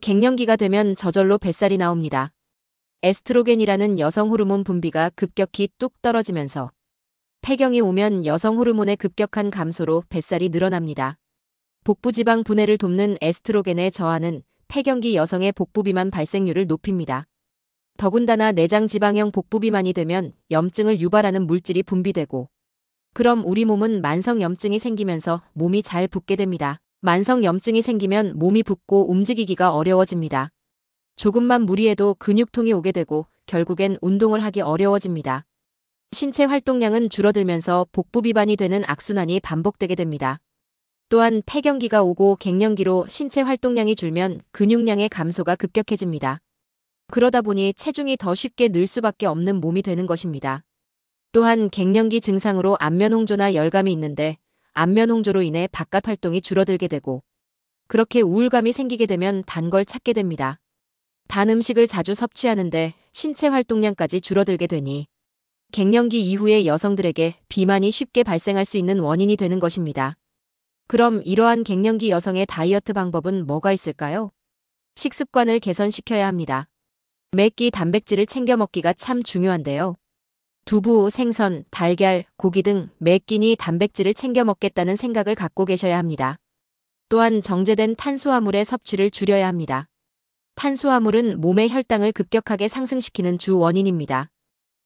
갱년기가 되면 저절로 뱃살이 나옵니다. 에스트로겐이라는 여성 호르몬 분비가 급격히 뚝 떨어지면서 폐경이 오면 여성 호르몬의 급격한 감소로 뱃살이 늘어납니다. 복부지방 분해를 돕는 에스트로겐의 저하는 폐경기 여성의 복부 비만 발생률을 높입니다. 더군다나 내장 지방형 복부 비만이 되면 염증을 유발하는 물질이 분비되고 그럼 우리 몸은 만성 염증이 생기면서 몸이 잘 붓게 됩니다. 만성 염증이 생기면 몸이 붓고 움직이기가 어려워집니다. 조금만 무리해도 근육통이 오게 되고 결국엔 운동을 하기 어려워집니다. 신체 활동량은 줄어들면서 복부 비만이 되는 악순환이 반복되게 됩니다. 또한 폐경기가 오고 갱년기로 신체 활동량이 줄면 근육량의 감소가 급격해집니다. 그러다 보니 체중이 더 쉽게 늘 수밖에 없는 몸이 되는 것입니다. 또한 갱년기 증상으로 안면홍조나 열감이 있는데 안면홍조로 인해 바깥 활동이 줄어들게 되고 그렇게 우울감이 생기게 되면 단 걸 찾게 됩니다. 단 음식을 자주 섭취하는데 신체 활동량까지 줄어들게 되니 갱년기 이후의 여성들에게 비만이 쉽게 발생할 수 있는 원인이 되는 것입니다. 그럼 이러한 갱년기 여성의 다이어트 방법은 뭐가 있을까요? 식습관을 개선시켜야 합니다. 매 끼 단백질을 챙겨 먹기가 참 중요한데요. 두부, 생선, 달걀, 고기 등 매 끼니 단백질을 챙겨 먹겠다는 생각을 갖고 계셔야 합니다. 또한 정제된 탄수화물의 섭취를 줄여야 합니다. 탄수화물은 몸의 혈당을 급격하게 상승시키는 주 원인입니다.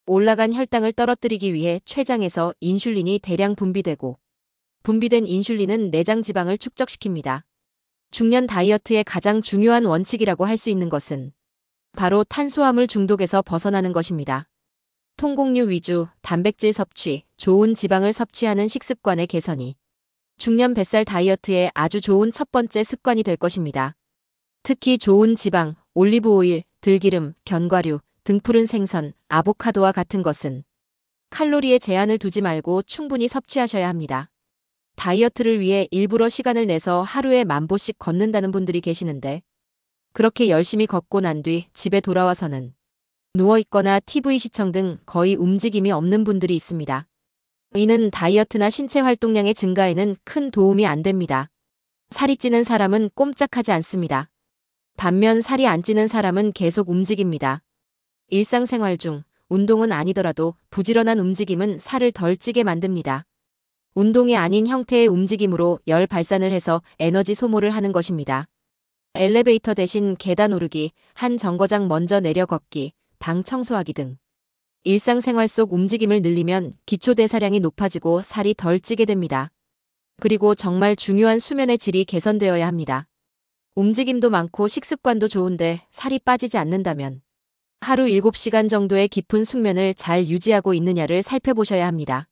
올라간 혈당을 떨어뜨리기 위해 췌장에서 인슐린이 대량 분비되고 분비된 인슐린은 내장 지방을 축적시킵니다. 중년 다이어트의 가장 중요한 원칙이라고 할 수 있는 것은 바로 탄수화물 중독에서 벗어나는 것입니다. 통곡류 위주, 단백질 섭취, 좋은 지방을 섭취하는 식습관의 개선이 중년 뱃살 다이어트에 아주 좋은 첫 번째 습관이 될 것입니다. 특히 좋은 지방, 올리브오일, 들기름, 견과류, 등푸른 생선, 아보카도와 같은 것은 칼로리에 제한을 두지 말고 충분히 섭취하셔야 합니다. 다이어트를 위해 일부러 시간을 내서 하루에 10,000보씩 걷는다는 분들이 계시는데 그렇게 열심히 걷고 난 뒤 집에 돌아와서는 누워있거나 TV 시청 등 거의 움직임이 없는 분들이 있습니다. 이는 다이어트나 신체 활동량의 증가에는 큰 도움이 안 됩니다. 살이 찌는 사람은 꼼짝하지 않습니다. 반면 살이 안 찌는 사람은 계속 움직입니다. 일상생활 중 운동은 아니더라도 부지런한 움직임은 살을 덜 찌게 만듭니다. 운동이 아닌 형태의 움직임으로 열 발산을 해서 에너지 소모를 하는 것입니다. 엘리베이터 대신 계단 오르기, 한 정거장 먼저 내려 걷기, 방 청소하기 등 일상생활 속 움직임을 늘리면 기초대사량이 높아지고 살이 덜 찌게 됩니다. 그리고 정말 중요한 수면의 질이 개선되어야 합니다. 움직임도 많고 식습관도 좋은데 살이 빠지지 않는다면 하루 7시간 정도의 깊은 숙면을 잘 유지하고 있느냐를 살펴보셔야 합니다.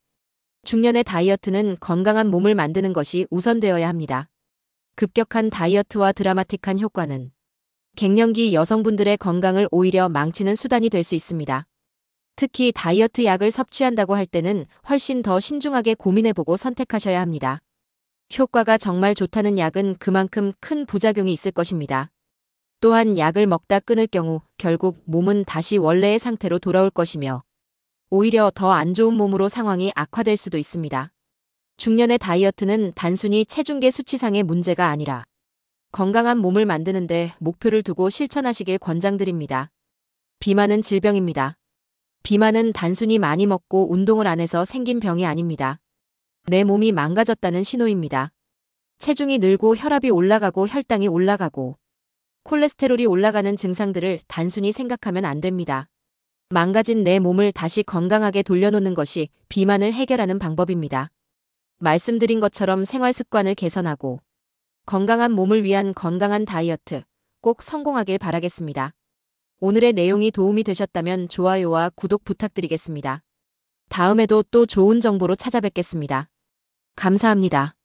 중년의 다이어트는 건강한 몸을 만드는 것이 우선되어야 합니다. 급격한 다이어트와 드라마틱한 효과는 갱년기 여성분들의 건강을 오히려 망치는 수단이 될 수 있습니다. 특히 다이어트 약을 섭취한다고 할 때는 훨씬 더 신중하게 고민해보고 선택하셔야 합니다. 효과가 정말 좋다는 약은 그만큼 큰 부작용이 있을 것입니다. 또한 약을 먹다 끊을 경우 결국 몸은 다시 원래의 상태로 돌아올 것이며 오히려 더 안 좋은 몸으로 상황이 악화될 수도 있습니다. 중년의 다이어트는 단순히 체중계 수치상의 문제가 아니라 건강한 몸을 만드는데 목표를 두고 실천하시길 권장드립니다. 비만은 질병입니다. 비만은 단순히 많이 먹고 운동을 안 해서 생긴 병이 아닙니다. 내 몸이 망가졌다는 신호입니다. 체중이 늘고 혈압이 올라가고 혈당이 올라가고 콜레스테롤이 올라가는 증상들을 단순히 생각하면 안 됩니다. 망가진 내 몸을 다시 건강하게 돌려놓는 것이 비만을 해결하는 방법입니다. 말씀드린 것처럼 생활 습관을 개선하고 건강한 몸을 위한 건강한 다이어트 꼭 성공하길 바라겠습니다. 오늘의 내용이 도움이 되셨다면 좋아요와 구독 부탁드리겠습니다. 다음에도 또 좋은 정보로 찾아뵙겠습니다. 감사합니다.